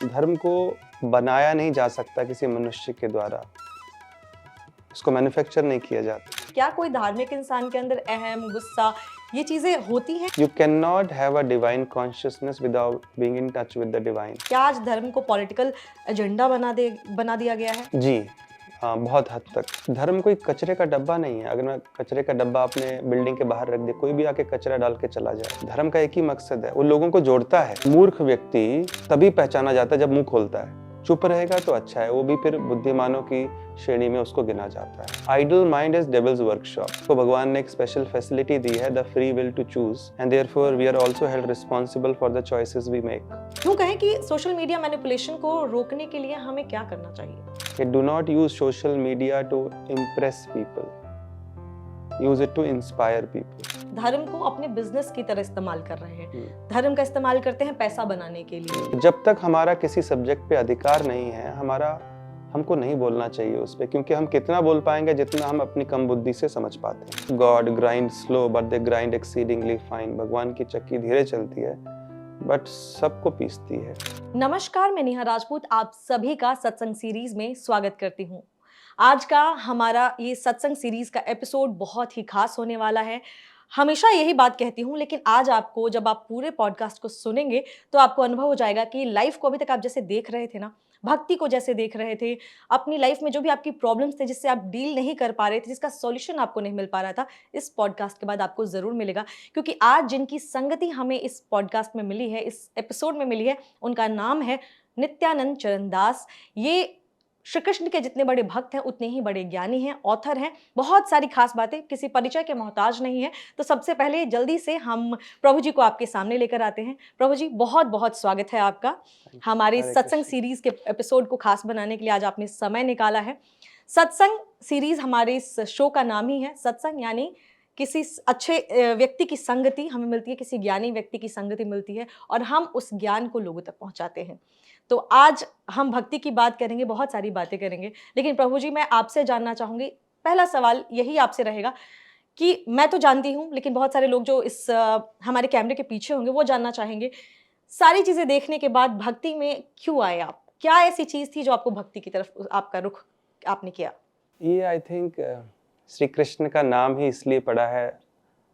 धर्म को बनाया नहीं जा सकता किसी मनुष्य के द्वारा, इसको मैन्युफैक्चर नहीं किया जाता। क्या कोई धार्मिक इंसान के अंदर अहम, गुस्सा, ये चीजें होती हैं? You cannot have a divine consciousness without being in touch with the divine. क्या आज धर्म को पॉलिटिकल एजेंडा बना दिया गया है? जी हाँ, बहुत हद तक। धर्म कोई कचरे का डब्बा नहीं है। अगर मैं कचरे का डब्बा अपने बिल्डिंग के बाहर रख दे, कोई भी आके कचरा डाल के चला जाए। धर्म का एक ही मकसद है, वो लोगों को जोड़ता है। मूर्ख व्यक्ति तभी पहचाना जाता है जब मुंह खोलता है। चुप रहेगा तो अच्छा है, वो भी फिर बुद्धिमानों की श्रेणी में उसको गिना जाता है। Idle mind is devil's workshop. तो भगवान ने एक स्पेशल फैसिलिटी दी है, the free will to choose, and therefore we are also held responsible for the choices we make. क्यों कहें कि सोशल मीडिया मैनिपुलेशन को रोकने के लिए हमें क्या करना चाहिए? Do not use social media to impress people. Use it to inspire people. धर्म को अपने बिजनेस की तरह इस्तेमाल कर रहे हैं। धर्म का इस्तेमाल करते हैं पैसा बनाने के लिए। जब तक हमारा किसी सब्जेक्ट पे अधिकार नहीं है, हमको नहीं बोलना चाहिए उस पे, क्योंकि हम कितना बोल पाएंगे जितना हम अपनी कम बुद्धि से समझ पाते हैं। God grind slow but they grind exceedingly fine. भगवान की चक्की धीरे चलती है बट सबको पीसती है। नमस्कार, मैं नेहा राजपूत आप सभी का सत्संग सीरीज में स्वागत करती हूँ। आज का हमारा ये सत्संग सीरीज का एपिसोड बहुत ही खास होने वाला है। हमेशा यही बात कहती हूँ, लेकिन आज आपको जब आप पूरे पॉडकास्ट को सुनेंगे तो आपको अनुभव हो जाएगा कि लाइफ को अभी तक आप जैसे देख रहे थे ना, भक्ति को जैसे देख रहे थे, अपनी लाइफ में जो भी आपकी प्रॉब्लम्स थे जिससे आप डील नहीं कर पा रहे थे, जिसका सॉल्यूशन आपको नहीं मिल पा रहा था, इस पॉडकास्ट के बाद आपको ज़रूर मिलेगा। क्योंकि आज जिनकी संगति हमें इस पॉडकास्ट में मिली है, इस एपिसोड में मिली है, उनका नाम है नित्यानंद चरणदास। ये श्री कृष्ण के जितने बड़े भक्त हैं उतने ही बड़े ज्ञानी हैं, ऑथर हैं। बहुत सारी खास बातें, किसी परिचय के मोहताज नहीं है। तो सबसे पहले जल्दी से हम प्रभु जी को आपके सामने लेकर आते हैं। प्रभु जी, बहुत बहुत स्वागत है आपका हमारे सत्संग सीरीज के एपिसोड को खास बनाने के लिए। आज आपने समय निकाला है। सत्संग सीरीज हमारे इस शो का नाम ही है सत्संग, यानी किसी अच्छे व्यक्ति की संगति हमें मिलती है, किसी ज्ञानी व्यक्ति की संगति मिलती है और हम उस ज्ञान को लोगों तक पहुंचाते हैं। तो आज हम भक्ति की बात करेंगे, बहुत सारी बातें करेंगे, लेकिन प्रभु जी मैं आपसे जानना चाहूंगी, पहला सवाल यही आपसे रहेगा कि मैं तो जानती हूँ, लेकिन बहुत सारे लोग जो इस हमारे कैमरे के पीछे होंगे वो जानना चाहेंगे, सारी चीजें देखने के बाद भक्ति में क्यों आए आप? क्या ऐसी चीज थी जो आपको भक्ति की तरफ आपका रुख आपने किया? ये आई थिंक श्री कृष्ण का नाम ही इसलिए पड़ा है,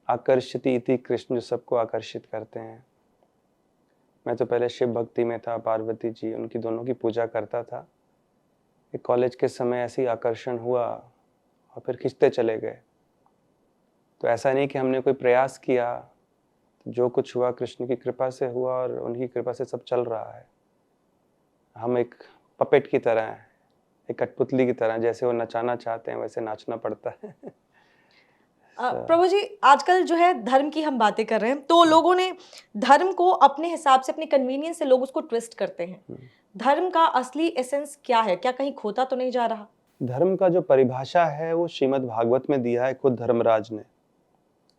आकर्षति इति कृष्ण, जो सबको आकर्षित करते हैं। मैं तो पहले शिव भक्ति में था, पार्वती जी, उनकी दोनों की पूजा करता था। एक कॉलेज के समय ऐसे ही आकर्षण हुआ और फिर खिंचते चले गए। तो ऐसा नहीं कि हमने कोई प्रयास किया, जो कुछ हुआ कृष्ण की कृपा से हुआ और उनकी कृपा से सब चल रहा है। हम एक पपेट की तरह हैं, एक कठपुतली की तरह, जैसे वो नचाना चाहते हैं वैसे नाचना पड़ता है। प्रभु जी, आजकल जो है धर्म की हम बातें कर रहे हैं, तो लोगों ने धर्म को अपने हिसाब से, अपने कन्वीनियंस से लोग उसको ट्विस्ट करते हैं। धर्म का असली एसेंस क्या है? क्या कहीं खोता तो नहीं जा रहा? धर्म का जो परिभाषा है वो श्रीमद् भागवत में दिया है खुद धर्मराज ने।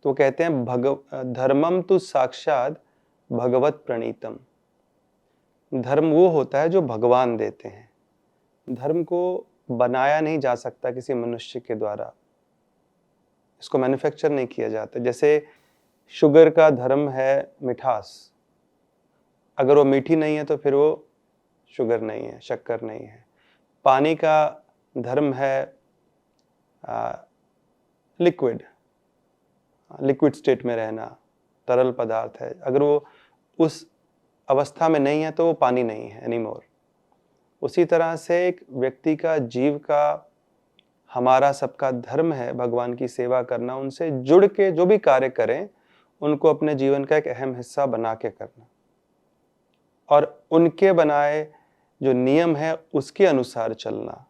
तो कहते हैं धर्मम तो साक्षात भगवत प्रणीतम। धर्म वो होता है जो भगवान देते हैं। धर्म को बनाया नहीं जा सकता किसी मनुष्य के द्वारा, इसको मैन्युफैक्चर नहीं किया जाता। जैसे शुगर का धर्म है मिठास, अगर वो मीठी नहीं है तो फिर वो शुगर नहीं है, शक्कर नहीं है। पानी का धर्म है लिक्विड स्टेट में रहना, तरल पदार्थ है। अगर वो उस अवस्था में नहीं है तो वो पानी नहीं है एनीमोर। उसी तरह से एक व्यक्ति का, जीव का, हमारा सबका धर्म है भगवान की सेवा करना, उनसे जुड़ के जो भी कार्य करें उनको अपने जीवन का एक अहम हिस्सा बना के करना और उनके बनाए जो नियम है उसके अनुसार चलना,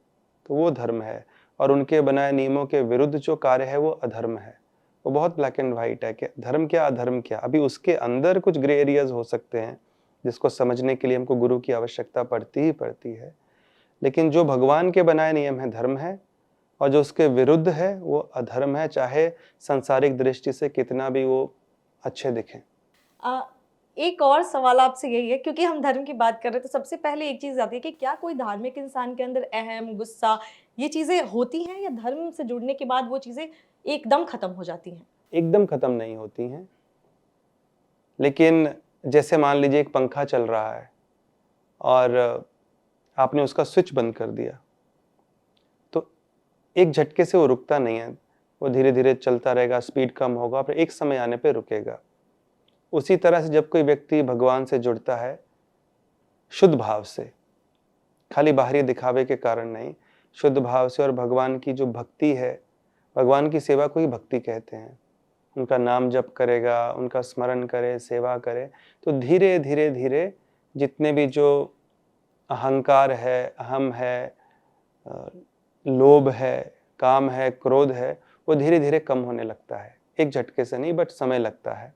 तो वो धर्म है। और उनके बनाए नियमों के विरुद्ध जो कार्य है वो अधर्म है। वो बहुत ब्लैक एंड वाइट है कि धर्म क्या अधर्म क्या। अभी उसके अंदर कुछ ग्रे एरियाज हो सकते हैं जिसको समझने के लिए हमको गुरु की आवश्यकता पड़ती ही पड़ती है, लेकिन जो भगवान के बनाए नियम है धर्म है और जो उसके विरुद्ध है वो अधर्म है, चाहे सांसारिक दृष्टि से कितना भी वो अच्छे दिखें। एक और सवाल आपसे यही है, क्योंकि हम धर्म की बात कर रहे हैं, तो सबसे पहले एक चीज आती है कि क्या कोई धार्मिक इंसान के अंदर अहम, गुस्सा, ये चीजें होती हैं या धर्म से जुड़ने के बाद वो चीजें एकदम खत्म हो जाती हैं? एकदम खत्म नहीं होती हैं, लेकिन जैसे मान लीजिए एक पंखा चल रहा है, और आपने उसका स्विच बंद कर दिया, तो एक झटके से वो रुकता नहीं है, वो धीरे धीरे चलता रहेगा, स्पीड कम होगा, फिर एक समय आने पे रुकेगा। उसी तरह से जब कोई व्यक्ति भगवान से जुड़ता है शुद्ध भाव से, खाली बाहरी दिखावे के कारण नहीं, शुद्ध भाव से, और भगवान की जो भक्ति है, भगवान की सेवा को ही भक्ति कहते हैं, उनका नाम जप करेगा, उनका स्मरण करे, सेवा करे, तो धीरे धीरे धीरे जितने भी जो अहंकार है, अहम है, लोभ है, काम है, क्रोध है, वो धीरे धीरे कम होने लगता है। एक झटके से नहीं, बट समय लगता है।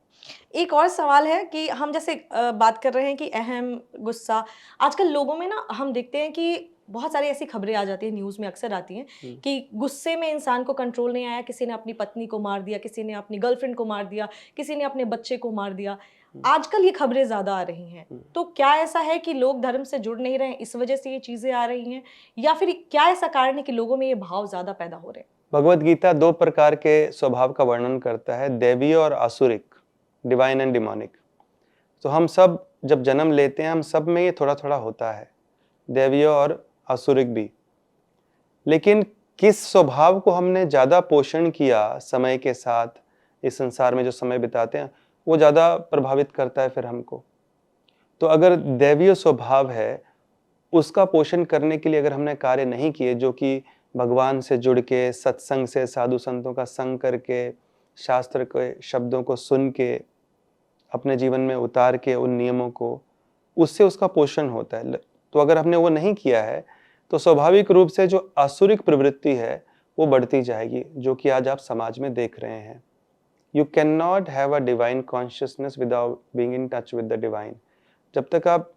एक और सवाल है कि हम जैसे बात कर रहे हैं कि अहम, गुस्सा, आजकल लोगों में ना हम देखते हैं कि बहुत सारी ऐसी खबरें आ जाती हैं, न्यूज़ में अक्सर आती हैं कि गुस्से में इंसान को कंट्रोल नहीं आया, किसी ने अपनी पत्नी को मार दिया, किसी ने अपनी गर्लफ्रेंड को मार दिया, किसी ने अपने बच्चे को मार दिया। आजकल ये खबरें ज़्यादा आ रही हैं। तो क्या ऐसा है कि लोग धर्म से जुड़ नहीं रहे हैं, इस वजह से ये चीज़ें आ रही हैं, या फिर क्या ऐसा कारण है कि लोगों में ये भाव ज़्यादा पैदा हो रहे हैं? भगवत गीता 2 प्रकार के स्वभाव का वर्णन करता है, दैवीय और आसुरिक, डिवाइन एंड डिमोनिक। तो हम सब जब जन्म लेते हैं, हम सब में ये थोड़ा थोड़ा होता है, दैवीय और आसुरिक भी। लेकिन किस स्वभाव को हमने ज़्यादा पोषण किया समय के साथ, इस संसार में जो समय बिताते हैं, वो ज़्यादा प्रभावित करता है फिर हमको। तो अगर दैवीय स्वभाव है, उसका पोषण करने के लिए अगर हमने कार्य नहीं किए, जो कि भगवान से जुड़ के, सत्संग से, साधु संतों का संग करके, शास्त्र के शब्दों को सुन के, अपने जीवन में उतार के उन नियमों को, उससे उसका पोषण होता है। तो अगर हमने वो नहीं किया है, तो स्वाभाविक रूप से जो आसुरिक प्रवृत्ति है वो बढ़ती जाएगी, जो कि आज आप समाज में देख रहे हैं। You can not have a divine consciousness without being in touch with the divine. जब तक आप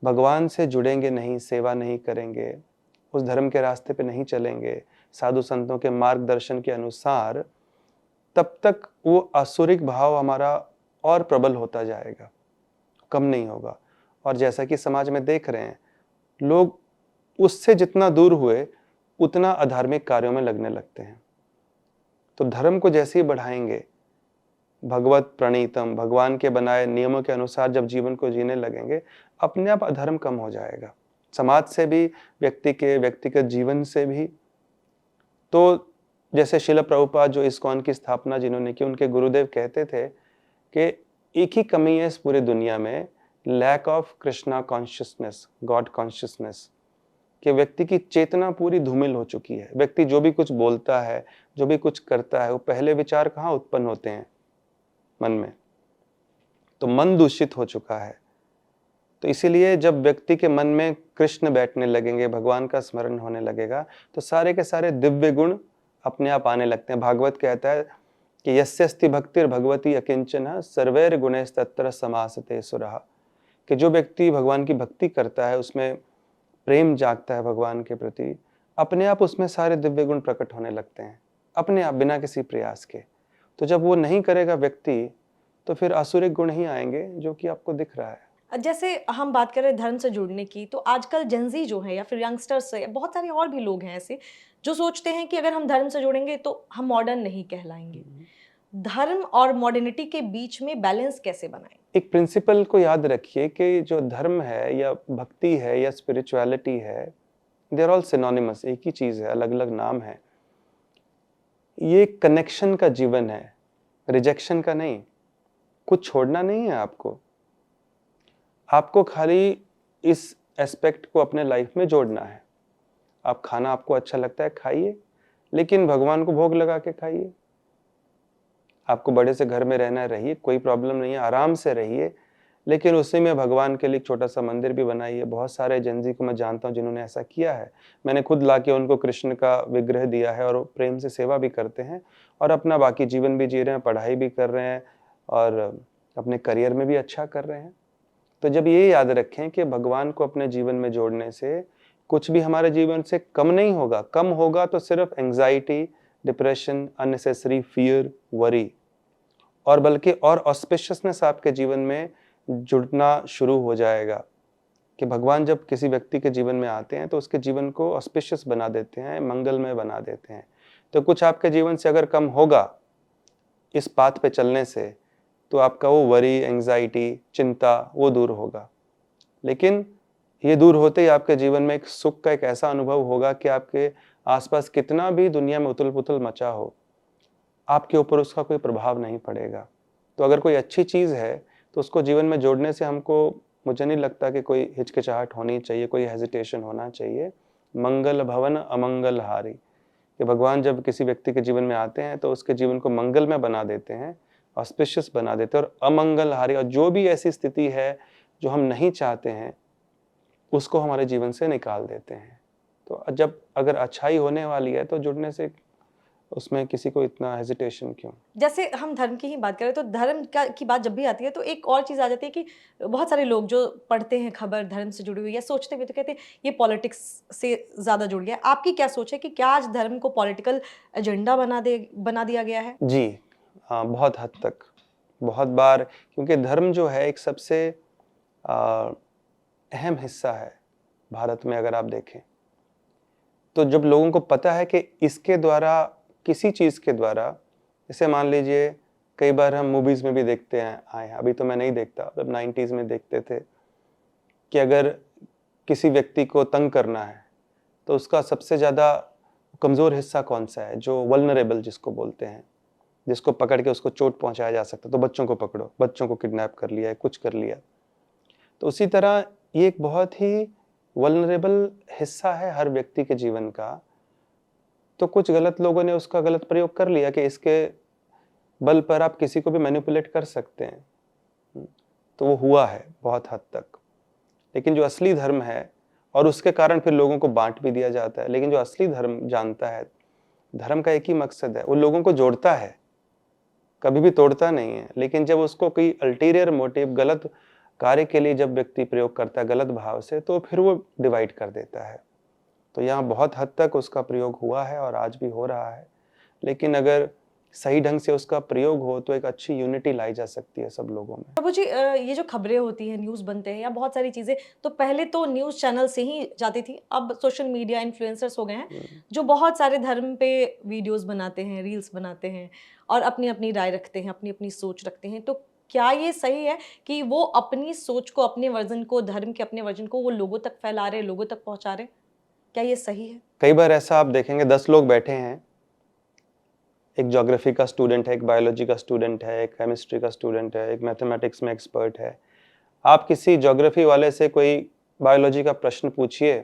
भगवान से जुड़ेंगे नहीं, सेवा नहीं करेंगे, उस धर्म के रास्ते पे नहीं चलेंगे, साधु संतों के मार्गदर्शन के अनुसार, तब तक वो आसुरिक भाव हमारा और प्रबल होता जाएगा, कम नहीं होगा। और जैसा कि समाज में देख रहे हैं, लोग उससे जितना दूर हुए उतना अधार्मिक कार्यों में लगने लगते हैं। तो धर्म को जैसे ही बढ़ाएंगे, भगवत प्रणीतम, भगवान के बनाए नियमों के अनुसार जब जीवन को जीने लगेंगे, अपने आप अधर्म कम हो जाएगा, समाज से भी, व्यक्ति के व्यक्तिगत जीवन से भी। तो जैसे शिला प्रभुपाद जो इस्कॉन की स्थापना जिन्होंने की, उनके गुरुदेव कहते थे कि एक ही कमी है इस पूरी दुनिया में, lack of Krishna consciousness, God consciousness, कि व्यक्ति की चेतना पूरी धूमिल हो चुकी है। व्यक्ति जो भी कुछ बोलता है, जो भी कुछ करता है, वो पहले विचार कहाँ उत्पन्न होते हैं? मन में। तो मन दूषित हो चुका है। तो इसीलिए जब व्यक्ति के मन में कृष्ण बैठने लगेंगे, भगवान का स्मरण होने लगेगा, तो सारे के सारे दिव्य गुण अपने आप आने लगते हैं। भागवत कहता है कि यस्यस्ति भक्तिर् भगवती अकिंचन सर्वैर गुणैस्तत्र समासते सुरः, कि जो व्यक्ति भगवान की भक्ति करता है, उसमें प्रेम जागता है भगवान के प्रति, अपने आप उसमें सारे दिव्य गुण प्रकट होने लगते हैं, अपने आप, बिना किसी प्रयास के। तो जब वो नहीं करेगा व्यक्ति, तो फिर आसुरिक गुण ही आएंगे, जो कि आपको दिख रहा है। जैसे हम बात करें धर्म से जुड़ने की, तो आजकल जेनजी जो है या फिर यंगस्टर्स है, बहुत सारे और भी लोग हैं ऐसे जो सोचते हैं कि अगर हम धर्म से जुड़ेंगे तो हम मॉडर्न नहीं कहलाएंगे। धर्म और मॉडर्निटी के बीच में बैलेंस कैसे बनाएं? एक प्रिंसिपल को याद रखिए कि जो धर्म है या भक्ति है या स्पिरिचुअलिटी है, दे आर ऑल सिनोनिमस, एक ही चीज है, अलग अलग नाम है। ये कनेक्शन का जीवन है, रिजेक्शन का नहीं। कुछ छोड़ना नहीं है आपको, आपको खाली इस एस्पेक्ट को अपने लाइफ में जोड़ना है। आप खाना आपको अच्छा लगता है, खाइए, लेकिन भगवान को भोग लगा के खाइए। आपको बड़े से घर में रहना है, रहिए, कोई प्रॉब्लम नहीं है, आराम से रहिए, लेकिन उसी में भगवान के लिए एक छोटा सा मंदिर भी बनाइए। बहुत सारे जेनजी को मैं जानता हूँ जिन्होंने ऐसा किया है। मैंने खुद लाके उनको कृष्ण का विग्रह दिया है, और वो प्रेम से सेवा भी करते हैं और अपना बाकी जीवन भी जी रहे हैं, पढ़ाई भी कर रहे हैं और अपने करियर में भी अच्छा कर रहे हैं। तो जब ये याद रखें कि भगवान को अपने जीवन में जोड़ने से कुछ भी हमारे जीवन से कम नहीं होगा। कम होगा तो सिर्फ anxiety, depression, unnecessary fear, worry, और बल्कि और ऑस्पिशियसनेस आपके जीवन में जुड़ना शुरू हो जाएगा। कि भगवान जब किसी व्यक्ति के जीवन में आते हैं तो उसके जीवन को ऑस्पिशियस बना देते हैं, मंगलमय बना देते हैं। तो कुछ आपके जीवन से अगर कम होगा इस पाथ पे चलने से, तो आपका वो वरी, एंग्जाइटी, चिंता, वो दूर होगा। लेकिन ये दूर होते ही आपके जीवन में एक सुख का एक ऐसा अनुभव होगा कि आपके आसपास कितना भी दुनिया में उथल-पुथल मचा हो, आपके ऊपर उसका कोई प्रभाव नहीं पड़ेगा। तो अगर कोई अच्छी चीज़ है, तो उसको जीवन में जोड़ने से मुझे नहीं लगता कि कोई हिचकिचाहट होनी चाहिए, कोई हेजिटेशन होना चाहिए। मंगल भवन अमंगल हारी, कि भगवान जब किसी व्यक्ति के जीवन में आते हैं तो उसके जीवन को मंगलमय बना देते हैं, ऑस्पिशियस बना देते हैं, और अमंगल हारी, और जो भी ऐसी स्थिति है जो हम नहीं चाहते हैं उसको हमारे जीवन से निकाल देते हैं। तो जब अगर अच्छाई होने वाली है तो जुड़ने से उसमें किसी को इतना हेजिटेशन क्यों? जैसे हम धर्म की ही बात करें तो धर्म की बात जब भी आती है तो एक और चीज़ आ जाती है कि बहुत सारे लोग जो पढ़ते हैं खबर धर्म से जुड़ी हुई या सोचते भी तो कहते हैं ये पॉलिटिक्स से ज़्यादा जुड़ गया है। आपकी क्या सोच है कि क्या आज धर्म को पॉलिटिकल एजेंडा बना दिया गया है? जी, हाँ, बहुत हद तक। बहुत बार, क्योंकि धर्म जो है एक सबसे अ, अहम हिस्सा है भारत में, अगर आप देखें। तो जब लोगों को पता है कि इसके द्वारा, किसी चीज़ के द्वारा, जैसे मान लीजिए कई बार हम मूवीज़ में भी देखते हैं आए हैं, अभी तो मैं नहीं देखता, जब 90s में देखते थे कि अगर किसी व्यक्ति को तंग करना है तो उसका सबसे ज़्यादा कमज़ोर हिस्सा कौन-सा है, जो वल्नरेबल जिसको बोलते हैं, जिसको पकड़ के उसको चोट पहुँचाया जा सकता है, तो बच्चों को पकड़ो, बच्चों को किडनैप कर लिया है, कुछ कर लिया। तो उसी तरह ये एक बहुत ही वल्नरेबल हिस्सा है हर व्यक्ति के जीवन का। तो कुछ गलत लोगों ने उसका गलत प्रयोग कर लिया कि इसके बल पर आप किसी को भी मैनिपुलेट कर सकते हैं। तो वो हुआ है बहुत हद तक। लेकिन जो असली धर्म है, और उसके कारण फिर लोगों को बाँट भी दिया जाता है, लेकिन जो असली धर्म जानता है, धर्म का एक ही मकसद है, वो लोगों को जोड़ता है, कभी भी तोड़ता नहीं है। लेकिन जब उसको कोई अल्टीरियर मोटिव, गलत कार्य के लिए जब व्यक्ति प्रयोग करता है गलत भाव से, तो फिर वो डिवाइड कर देता है। तो यहाँ बहुत हद तक उसका प्रयोग हुआ है और आज भी हो रहा है। लेकिन अगर सही ढंग से उसका प्रयोग हो तो एक अच्छी यूनिटी लाई जा सकती है सब लोगों में। प्रभु जी, ये जो खबरें होती हैं, न्यूज़ बनते हैं या बहुत सारी चीज़ें, तो पहले तो न्यूज़ चैनल से ही जाती थी। अब सोशल मीडिया इन्फ्लुएंसर्स हो गए हैं, जो बहुत सारे धर्म पे वीडियोज़ बनाते हैं, रील्स बनाते हैं और अपनी-अपनी राय रखते हैं, अपनी-अपनी सोच रखते हैं। तो क्या ये सही है कि वो अपनी सोच को, अपने वर्ज़न को, धर्म के अपने वर्ज़न को वो लोगों तक फैला रहे हैं, लोगों तक पहुँचा रहे हैं? क्या ये सही है? कई बार ऐसा आप देखेंगे 10 लोग बैठे हैं, एक ज्योग्राफी का स्टूडेंट है, एक बायोलॉजी का स्टूडेंट है, एक केमिस्ट्री का स्टूडेंट है, एक मैथमेटिक्स में एक्सपर्ट है। आप किसी ज्योग्राफी वाले से कोई बायोलॉजी का प्रश्न पूछिए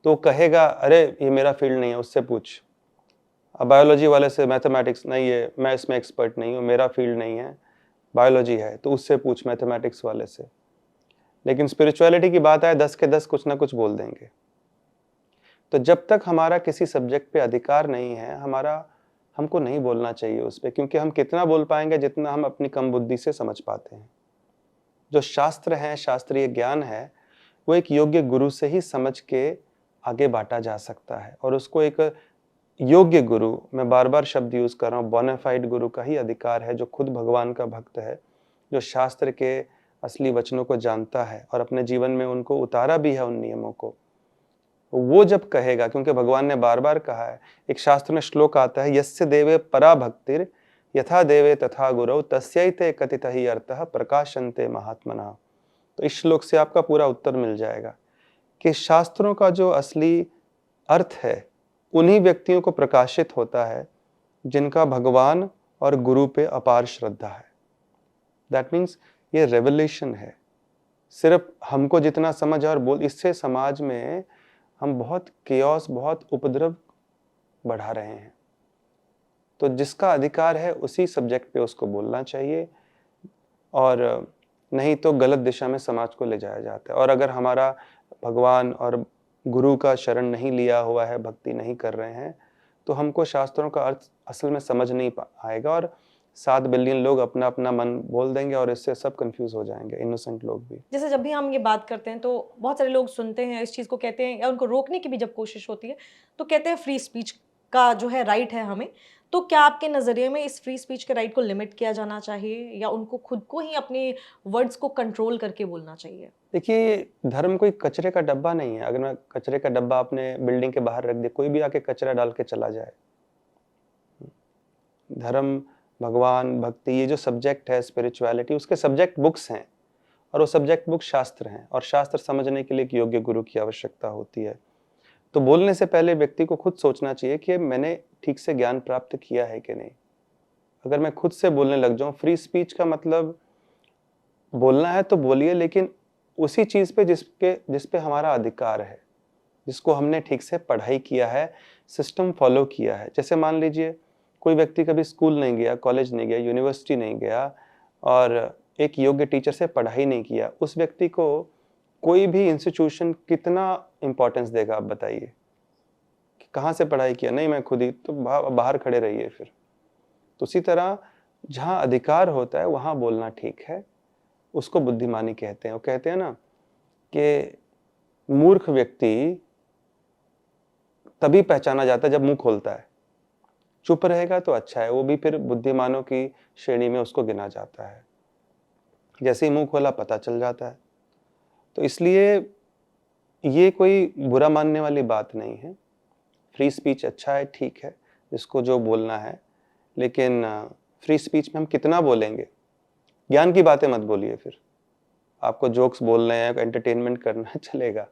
तो कहेगा अरे ये मेरा फील्ड नहीं है, उससे पूछ। अब बायोलॉजी वाले से मैथमेटिक्स, नहीं ये मैं इसमें एक्सपर्ट नहीं हूँ, मेरा फील्ड नहीं है, बायोलॉजी है, तो उससे पूछ मैथमेटिक्स वाले से। लेकिन स्पिरिचुअलिटी की बात आए 10 के 10 कुछ ना कुछ बोल देंगे। तो जब तक हमारा किसी सब्जेक्ट पे अधिकार नहीं है, हमको नहीं बोलना चाहिए उस पे, क्योंकि हम कितना बोल पाएंगे जितना हम अपनी कम बुद्धि से समझ पाते हैं। जो शास्त्र हैं, शास्त्रीय ज्ञान है, वो एक योग्य गुरु से ही समझ के आगे बांटा जा सकता है, और उसको एक योग्य गुरु, मैं बार-बार शब्द यूज कर रहा हूँ, बोनाफाइड गुरु का ही अधिकार है, जो खुद भगवान का भक्त है, जो शास्त्र के असली वचनों को जानता है और अपने जीवन में उनको उतारा भी है उन नियमों को। वो जब कहेगा, क्योंकि भगवान ने बार-बार कहा है, एक शास्त्र में श्लोक आता है, यस्य देवे परा भक्तिर् यथा देवे तथा गुरौ तस्यैते कथितः हि अर्थः प्रकाशन्ते महात्मनः। तो इस श्लोक से आपका पूरा उत्तर मिल जाएगा कि शास्त्रों का जो असली अर्थ है उन्हीं व्यक्तियों को प्रकाशित होता है जिनका भगवान और गुरु पे अपार श्रद्धा है। दैट मीन्स ये रेवलेशन है। सिर्फ हमको जितना समझ और बोल, इससे समाज में हम बहुत केओस, बहुत उपद्रव बढ़ा रहे हैं। तो जिसका अधिकार है उसी सब्जेक्ट पे उसको बोलना चाहिए, और नहीं तो गलत दिशा में समाज को ले जाया जाता है। और अगर हमारा भगवान और गुरु का शरण नहीं लिया हुआ है, भक्ति नहीं कर रहे हैं, तो हमको शास्त्रों का अर्थ असल में समझ नहीं आएगा, और 7 बिलियन लोग अपना अपना मन बोल देंगे और इससे सब कंफ्यूज हो जाएंगे, इनोसेंट लोग भी। जैसे जब भी हम ये बात करते हैं तो बहुत सारे लोग सुनते हैं इस चीज़ को, कहते हैं या उनको रोकने की भी जब कोशिश होती है तो कहते हैं फ्री स्पीच का जो है राइट है हमें। तो क्या आपके नज़रिए में इस फ्री स्पीच के राइट को लिमिट किया जाना चाहिए या उनको खुद को ही अपने वर्ड्स को कंट्रोल करके बोलना चाहिए? देखिए, धर्म कोई कचरे का डब्बा नहीं है। अगर मैं कचरे का डब्बा अपने बिल्डिंग के बाहर रख दे, कोई भी आके कचरा डाल के चला जाए। धर्म, भगवान, भक्ति, ये जो सब्जेक्ट है स्पिरिचुअलिटी, उसके सब्जेक्ट बुक्स हैं, और वो सब्जेक्ट बुक शास्त्र हैं, और शास्त्र समझने के लिए एक योग्य गुरु की आवश्यकता होती है। तो बोलने से पहले व्यक्ति को खुद सोचना चाहिए कि मैंने ठीक से ज्ञान प्राप्त किया है कि नहीं। अगर मैं खुद से बोलने लग जाऊं, फ्री स्पीच का मतलब बोलना है तो बोलिए, लेकिन उसी चीज पे जिस पे हमारा अधिकार है, जिसको हमने ठीक से पढ़ाई किया है, सिस्टम फॉलो किया है। जैसे मान लीजिए कोई व्यक्ति कभी स्कूल नहीं गया, कॉलेज नहीं गया, यूनिवर्सिटी नहीं गया और एक योग्य टीचर से पढ़ाई नहीं किया, उस व्यक्ति को कोई भी इंस्टीट्यूशन कितना इंपॉर्टेंस देगा, आप बताइए। कहाँ से पढ़ाई किया? नहीं, मैं खुद ही। तो बाहर खड़े रहिए फिर। तो उसी तरह जहाँ अधिकार होता है वहाँ बोलना ठीक है, उसको बुद्धिमानी कहते हैं। वो कहते हैं ना कि मूर्ख व्यक्ति तभी पहचाना जाता है जब मुंह खोलता है। चुप रहेगा तो अच्छा है, वो भी फिर बुद्धिमानों की श्रेणी में उसको गिना जाता है। जैसे ही मुंह खोला पता चल जाता है। तो इसलिए ये कोई बुरा मानने वाली बात नहीं है। फ्री स्पीच अच्छा है, ठीक है, जिसको जो बोलना है, लेकिन फ्री स्पीच में हम कितना बोलेंगे? ज्ञान की बातें मत बोलिए फिर। आपको जोक्स बोलने हैं, एंटरटेनमेंट करना है, चलेगा,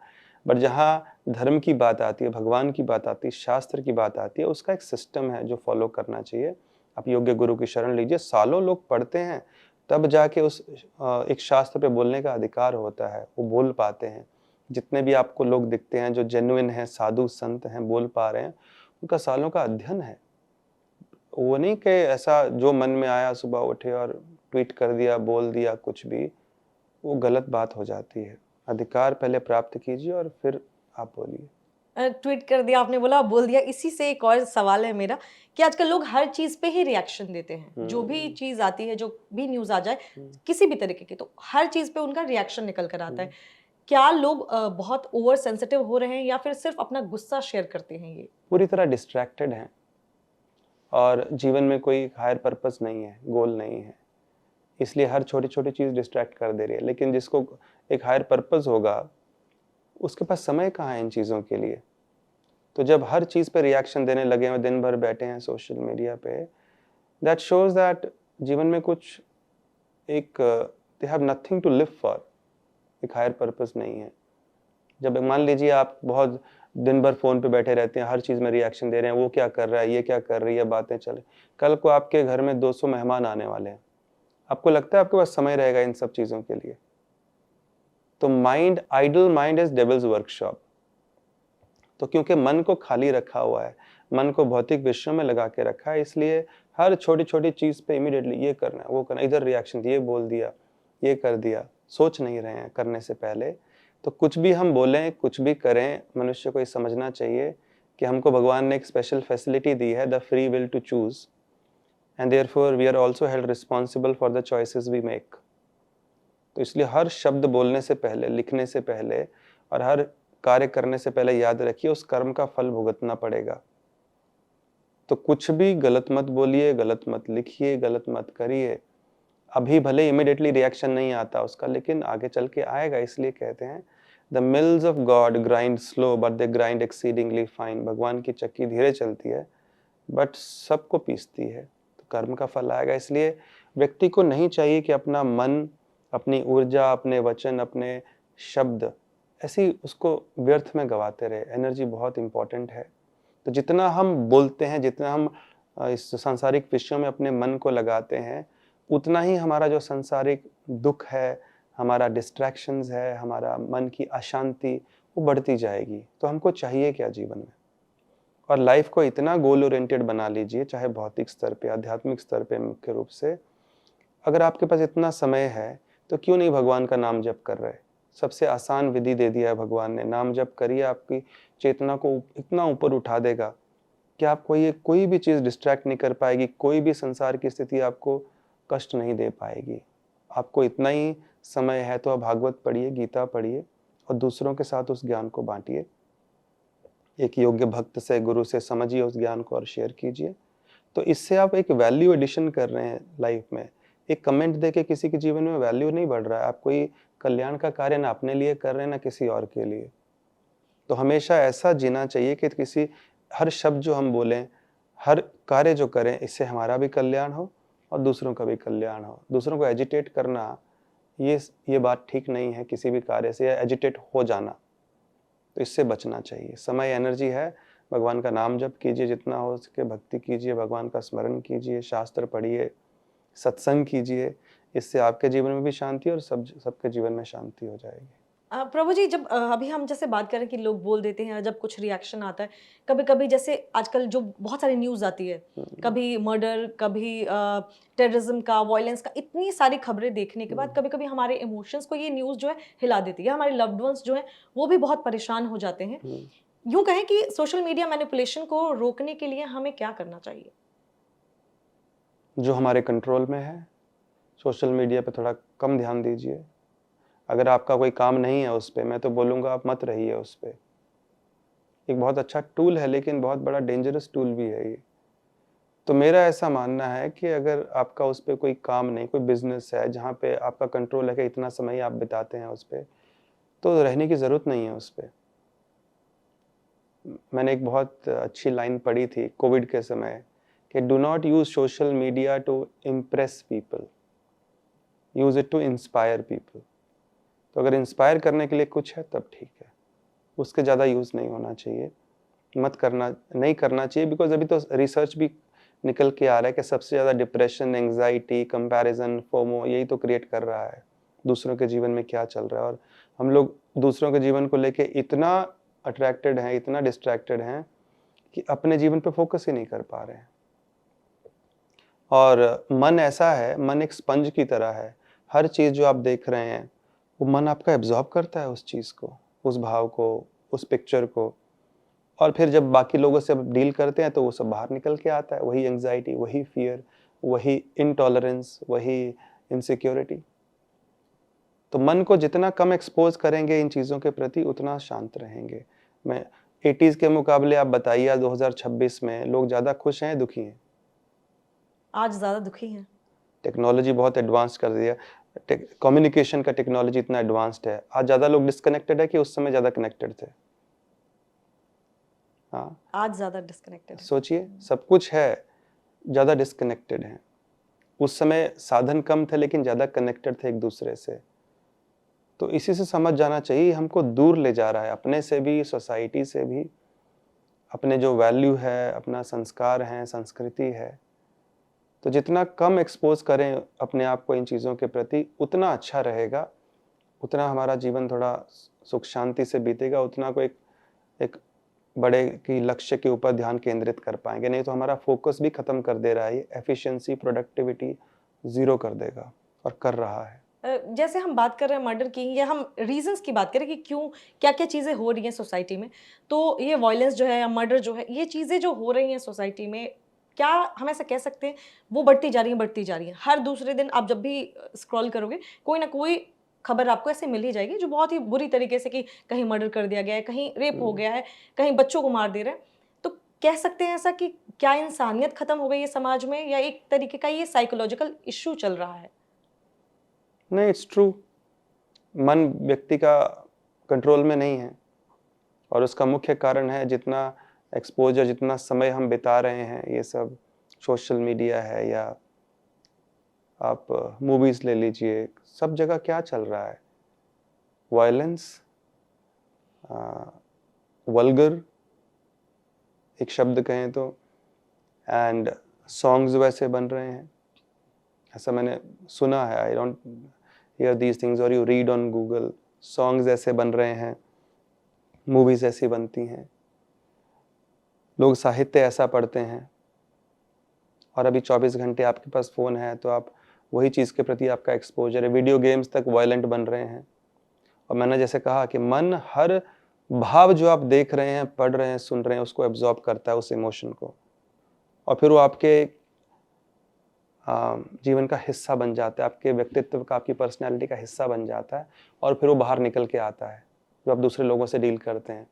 बट जहाँ धर्म की बात आती है, भगवान की बात आती है, शास्त्र की बात आती है, उसका एक सिस्टम है जो फॉलो करना चाहिए। आप योग्य गुरु की शरण लीजिए। सालों लोग पढ़ते हैं, तब जाके उस एक शास्त्र पे बोलने का अधिकार होता है, वो बोल पाते हैं। जितने भी आपको लोग दिखते हैं जो जेन्युइन हैं, साधु संत हैं, बोल पा रहे हैं, उनका सालों का अध्ययन है। वो नहीं कि ऐसा जो मन में आया सुबह उठे और ट्वीट कर दिया, बोल दिया कुछ भी, वो गलत बात हो जाती है। अधिकार पहले प्राप्त कीजिए और फिर आप बोलिए। ट्वीट कर दिया, आपने बोला बोल दिया, इसी से एक और सवाल है मेरा कि आजकल लोग हर चीज पे ही रिएक्शन देते हैं। जो भी चीज आती है, जो भी न्यूज आ जाए, किसी भी तरीके की, तो हर चीज पे उनका रिएक्शन निकल कर आता है। क्या लोग बहुत ओवर सेंसिटिव हो रहे हैं या फिर सिर्फ अपना गुस्सा शेयर करते हैं? ये पूरी तरह डिस्ट्रैक्टेड हैं और जीवन में कोई हायर पर्पस नहीं है, गोल नहीं है, इसलिए हर छोटी छोटी चीज डिस्ट्रैक्ट कर दे रही है। लेकिन जिसको एक हायर पर्पस होगा, उसके पास समय कहाँ है इन चीजों के लिए? तो जब हर चीज पे रिएक्शन देने लगे हैं, दिन भर बैठे हैं सोशल मीडिया पे, दैट शोज दैट जीवन में कुछ एक they have nothing to live for, एक हायर पर्पस नहीं है। जब मान लीजिए आप बहुत दिन भर फोन पे बैठे रहते हैं, हर चीज में रिएक्शन दे रहे हैं, वो क्या कर रहा है, ये क्या कर रही है, बातें चले, कल को आपके घर में 200 मेहमान आने वाले हैं, आपको लगता है आपके पास समय रहेगा इन सब चीजों के लिए? तो mind, idle mind is devil's workshop. तो क्योंकि मन को खाली रखा हुआ है, मन को भौतिक विषयों में लगा के रखा है, इसलिए हर छोटी छोटी चीज पे इमीडिएटली ये करना है, वो करना, इधर रिएक्शन, ये बोल दिया, ये कर दिया, सोच नहीं रहे हैं करने से पहले। तो कुछ भी हम बोलें, कुछ भी करें, मनुष्य को ये समझना चाहिए कि हमको भगवान ने एक स्पेशल फैसिलिटी दी है, the free will to choose, and therefore we are also held responsible for the choices we make. तो इसलिए हर शब्द बोलने से पहले, लिखने से पहले और हर कार्य करने से पहले याद रखिए उस कर्म का फल भुगतना पड़ेगा। तो कुछ भी गलत मत बोलिए, गलत मत लिखिए, गलत मत करिए। अभी भले इमीडिएटली रिएक्शन नहीं आता उसका, लेकिन आगे चल के आएगा। इसलिए कहते हैं the mills of God grind slow but they grind exceedingly fine. भगवान की चक्की धीरे चलती है बट सबको पीसती है, तो कर्म का फल आएगा। इसलिए व्यक्ति को नहीं चाहिए कि अपना मन, अपनी ऊर्जा, अपने वचन, अपने शब्द ऐसी उसको व्यर्थ में गवाते रहे। एनर्जी बहुत इंपॉर्टेंट है। तो जितना हम बोलते हैं, जितना हम इस सांसारिक विषयों में अपने मन को लगाते हैं, उतना ही हमारा जो सांसारिक दुख है, हमारा डिस्ट्रैक्शंस है, हमारा मन की अशांति, वो बढ़ती जाएगी। तो हमको चाहिए क्या जीवन में? और लाइफ को इतना गोल ओरिएंटेड बना लीजिए, चाहे भौतिक स्तर पे, आध्यात्मिक स्तर पे मुख्य रूप से। अगर आपके पास इतना समय है तो क्यों नहीं भगवान का नाम जप कर रहे? सबसे आसान विधि दे दिया है भगवान ने, नाम जप करिए, आपकी चेतना को इतना ऊपर उठा देगा कि आपको ये कोई भी चीज़ डिस्ट्रैक्ट नहीं कर पाएगी, कोई भी संसार की स्थिति आपको कष्ट नहीं दे पाएगी। आपको इतना ही समय है तो आप भागवत पढ़िए, गीता पढ़िए और दूसरों के साथ उस ज्ञान को बांटिए। एक योग्य भक्त से, गुरु से समझिए उस ज्ञान को और शेयर कीजिए। तो इससे आप एक वैल्यू एडिशन कर रहे हैं लाइफ में। एक कमेंट देके किसी के जीवन में वैल्यू नहीं बढ़ रहा है। आप कोई कल्याण का कार्य ना अपने लिए कर रहे हैं, ना किसी और के लिए। तो हमेशा ऐसा जीना चाहिए कि किसी हर शब्द जो हम बोलें, हर कार्य जो करें, इससे हमारा भी कल्याण हो और दूसरों का भी कल्याण हो। दूसरों को एजिटेट करना ये बात ठीक नहीं है किसी भी कार्य से, या एजिटेट हो जाना, तो इससे बचना चाहिए। समय एनर्जी है, भगवान का नाम जप कीजिए, जितना हो सके भक्ति कीजिए, भगवान का स्मरण कीजिए, शास्त्र पढ़िए, सत्संग कीजिए। इससे आपके जीवन में भी शांति और सबके जीवन में शांति हो जाएगी। प्रभु जी, जब अभी हम जैसे बात करें कि लोग बोल देते हैं जब कुछ रिएक्शन आता है, कभी-कभी जैसे आजकल जो बहुत सारी न्यूज़ आती है, कभी मर्डर, कभी टेररिज्म का, वायलेंस का, इतनी सारी खबरें देखने के बाद कभी-कभी हमारे इमोशंस को ये न्यूज़ जो है हिला देती है। हमारे लव्ड वंस जो हैं वो भी बहुत परेशान हो जाते हैं। यूँ कहें कि सोशल मीडिया मैनिपुलेशन को रोकने के लिए हमें क्या करना चाहिए? जो हमारे कंट्रोल में है, सोशल मीडिया पे थोड़ा कम ध्यान दीजिए। अगर आपका कोई काम नहीं है उस पे, मैं तो बोलूँगा आप मत रहिए उस पे। एक बहुत अच्छा टूल है, लेकिन बहुत बड़ा डेंजरस टूल भी है ये। तो मेरा ऐसा मानना है कि अगर आपका उस पे कोई काम नहीं, कोई बिजनेस है जहाँ पे आपका कंट्रोल है कि इतना समय आप बिताते हैं उस पे, तो रहने की ज़रूरत नहीं है उस पे। मैंने एक बहुत अच्छी लाइन पढ़ी थी कोविड के समय कि do not use social media to impress people, use it to inspire people. तो अगर इंस्पायर करने के लिए कुछ है तब ठीक है, उसके ज़्यादा यूज़ नहीं होना चाहिए, नहीं करना चाहिए। बिकॉज अभी तो रिसर्च भी निकल के आ रहा है कि सबसे ज़्यादा डिप्रेशन, एंग्जाइटी, कंपैरिजन, फोमो यही तो क्रिएट कर रहा है दूसरों के जीवन में क्या चल रहा है। और हम लोग दूसरों के जीवन को लेके इतना अट्रैक्टेड हैं, इतना डिस्ट्रैक्टेड हैं कि अपने जीवन पे फोकस ही नहीं कर पा रहे हैं। और मन ऐसा है, मन एक स्पंज की तरह है। हर चीज़ जो आप देख रहे हैं वो मन आपका एब्जॉर्ब करता है उस चीज़ को, उस भाव को, उस पिक्चर को। और फिर जब बाकी लोगों से आप डील करते हैं तो वो सब बाहर निकल के आता है, वही एंग्जाइटी, वही फियर, वही इनटॉलरेंस, वही इनसिक्योरिटी। तो मन को जितना कम एक्सपोज करेंगे इन चीज़ों के प्रति, उतना शांत रहेंगे। मैं 80s के मुकाबले आप बताइए 2026 में लोग ज़्यादा खुश हैं, दुखी हैं? आज ज़्यादा दुखी हैं। टेक्नोलॉजी बहुत एडवांस कर दिया, कम्युनिकेशन का टेक्नोलॉजी इतना एडवांस्ड है। आज ज़्यादा लोग डिस्कनेक्टेड है कि उस समय ज़्यादा कनेक्टेड थे? हाँ, आज ज़्यादा डिस्कनेक्टेड है। सोचिए, सब कुछ है, ज़्यादा डिस्कनेक्टेड हैं। उस समय साधन कम थे लेकिन ज़्यादा कनेक्टेड थे एक दूसरे से। तो इसी से समझ जाना चाहिए हमको दूर ले जा रहा है, अपने से भी, सोसाइटी से भी, अपने जो वैल्यू है, अपना संस्कार है, संस्कृति है। तो जितना कम एक्सपोज करें अपने आप को इन चीज़ों के प्रति, उतना अच्छा रहेगा, उतना हमारा जीवन थोड़ा सुख शांति से बीतेगा, उतना को एक बड़े की लक्ष्य के ऊपर ध्यान केंद्रित कर पाएंगे। नहीं तो हमारा फोकस भी खत्म कर दे रहा है, एफिशिएंसी, प्रोडक्टिविटी ज़ीरो कर देगा और कर रहा है। जैसे हम बात कर रहे हैं मर्डर की, या हम रीजंस की बात करें कि क्यों क्या-क्या चीज़ें हो रही हैं सोसाइटी में, तो ये वायलेंस जो है या मर्डर जो है, ये चीज़ें जो हो रही हैं सोसाइटी में, क्या हम ऐसा कह सकते हैं वो बढ़ती जा रही हैं, बढ़ती जा रही हैं? हर दूसरे दिन आप जब भी स्क्रॉल करोगे, कोई ना कोई खबर आपको ऐसे मिल ही जाएगी जो बहुत ही बुरी तरीके से, कि कहीं मर्डर कर दिया गया है, कहीं रेप हो गया है, कहीं बच्चों को मार दे रहे हैं। तो कह सकते हैं ऐसा कि क्या इंसानियत खत्म हो गई है समाज में, या एक तरीके का ये साइकोलॉजिकल इश्यू चल रहा है? नहीं, इट्स ट्रू। मन व्यक्ति का कंट्रोल में नहीं है और उसका मुख्य कारण है जितना एक्सपोजर, जितना समय हम बिता रहे हैं, ये सब सोशल मीडिया है, या आप मूवीज़ ले लीजिए, सब जगह क्या चल रहा है? वायलेंस, वल्गर एक शब्द कहें तो, एंड सॉन्ग्स वैसे बन रहे हैं, ऐसा मैंने सुना है। I don't hear these things, और you read on Google, songs ऐसे बन रहे हैं, मूवीज़ ऐसी बनती हैं, लोग साहित्य ऐसा पढ़ते हैं। और अभी 24 घंटे आपके पास फ़ोन है तो आप वही चीज़ के प्रति आपका एक्सपोजर है। वीडियो गेम्स तक वायलेंट बन रहे हैं। और मैंने जैसे कहा कि मन हर भाव जो आप देख रहे हैं, पढ़ रहे हैं, सुन रहे हैं, उसको एब्जॉर्ब करता है, उस इमोशन को, और फिर वो आपके जीवन का हिस्सा बन जाता है, आपके व्यक्तित्व का, आपकी पर्सनैलिटी का हिस्सा बन जाता है, और फिर वो बाहर निकल के आता है जब आप दूसरे लोगों से डील करते हैं।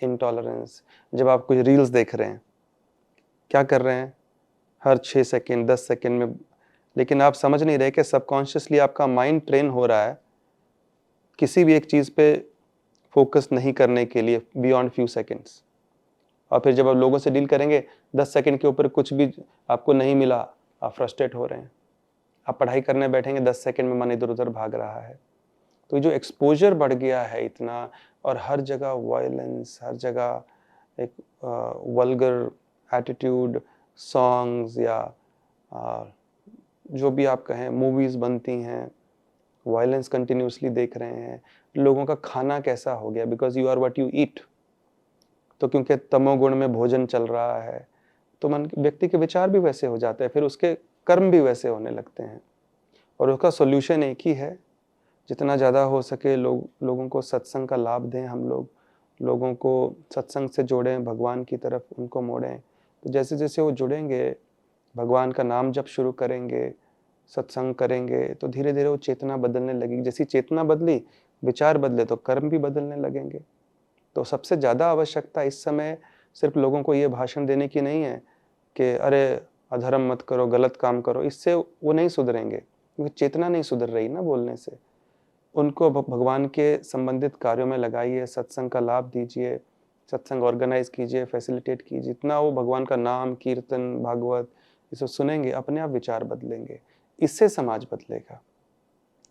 इनटॉलरेंस, जब आप कुछ रील्स देख रहे हैं, क्या कर रहे हैं हर 6 सेकेंड 10 सेकेंड में, लेकिन आप समझ नहीं रहे कि सबकॉन्शियसली आपका माइंड ट्रेन हो रहा है किसी भी एक चीज़ पे फोकस नहीं करने के लिए बियॉन्ड फ्यू सेकेंड्स। और फिर जब आप लोगों से डील करेंगे, 10 सेकेंड के ऊपर कुछ भी आपको नहीं मिला, आप फ्रस्ट्रेट हो रहे हैं, आप पढ़ाई करने बैठेंगे 10 सेकंड में मन इधर उधर भाग रहा है। तो ये जो एक्सपोजर बढ़ गया है इतना, और हर जगह वायलेंस, हर जगह एक वल्गर एटीट्यूड, सॉन्ग्स या जो भी आप कहें मूवीज़ बनती हैं, वायलेंस कंटिन्यूसली देख रहे हैं। लोगों का खाना कैसा हो गया, because you are what you eat. तो क्योंकि तमोगुण में भोजन चल रहा है तो मन व्यक्ति के विचार भी वैसे हो जाते हैं, फिर उसके कर्म भी वैसे होने लगते हैं। और उसका सॉल्यूशन एक ही है, जितना ज़्यादा हो सके लोगों को सत्संग का लाभ दें, हम लोगों को सत्संग से जोड़ें, भगवान की तरफ उनको मोड़ें। तो जैसे जैसे वो जुड़ेंगे, भगवान का नाम जप शुरू करेंगे, सत्संग करेंगे, तो धीरे धीरे वो चेतना बदलने लगेगी। जैसी चेतना बदली, विचार बदले, तो कर्म भी बदलने लगेंगे। तो सबसे ज़्यादा आवश्यकता इस समय सिर्फ लोगों को ये भाषण देने की नहीं है कि अरे अधर्म मत करो, गलत काम करो। इससे वो नहीं सुधरेंगे, क्योंकि चेतना नहीं सुधर रही ना बोलने से। उनको भगवान के संबंधित कार्यों में लगाइए, सत्संग का लाभ दीजिए, सत्संग ऑर्गेनाइज कीजिए, फैसिलिटेट कीजिए। जितना वो भगवान का नाम, कीर्तन, भागवत ये सब सुनेंगे, अपने आप विचार बदलेंगे। इससे समाज बदलेगा,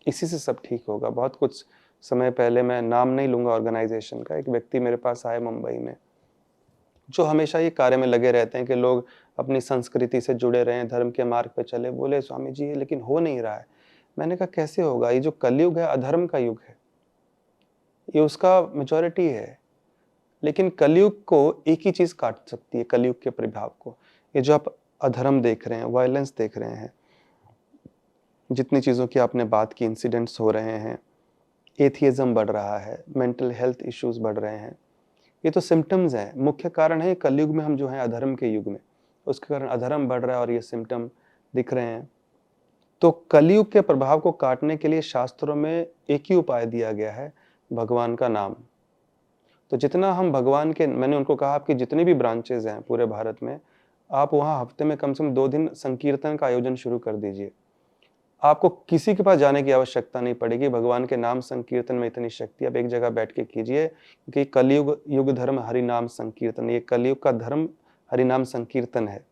इसी से सब ठीक होगा। बहुत कुछ समय पहले, मैं नाम नहीं लूँगा ऑर्गेनाइजेशन का, एक व्यक्ति मेरे पास आए मुंबई में, जो हमेशा ये कार्य में लगे रहते हैं कि लोग अपनी संस्कृति से जुड़े रहें, धर्म के मार्ग पे चले। बोले स्वामी जी ये लेकिन हो नहीं रहा है। मैंने कहा कैसे होगा, ये जो कलयुग है अधर्म का युग है, ये उसका मेजॉरिटी है। लेकिन कलयुग को एक ही चीज़ काट सकती है, कलयुग के प्रभाव को। ये जो आप अधर्म देख रहे हैं, वायलेंस देख रहे हैं, जितनी चीज़ों की आपने बात की, इंसिडेंट्स हो रहे हैं, एथियज्म बढ़ रहा है, मेंटल हेल्थ इश्यूज बढ़ रहे हैं, ये तो सिम्टम्स हैं। मुख्य कारण है कलयुग में हम जो हैं अधर्म के युग में, उसके कारण अधर्म बढ़ रहा है और ये सिम्टम दिख रहे हैं। तो कलयुग के प्रभाव को काटने के लिए शास्त्रों में एक ही उपाय दिया गया है, भगवान का नाम। तो जितना हम भगवान के, मैंने उनको कहा आपकी जितनी भी ब्रांचेज हैं पूरे भारत में, आप वहाँ हफ्ते में कम से कम 2 दिन संकीर्तन का आयोजन शुरू कर दीजिए। आपको किसी के पास जाने की आवश्यकता नहीं पड़ेगी। भगवान के नाम संकीर्तन में इतनी शक्ति, आप एक जगह बैठ के कीजिए, क्योंकि कलयुग युग धर्म हरि नाम संकीर्तन, ये कलयुग का धर्म हरि नाम संकीर्तन है।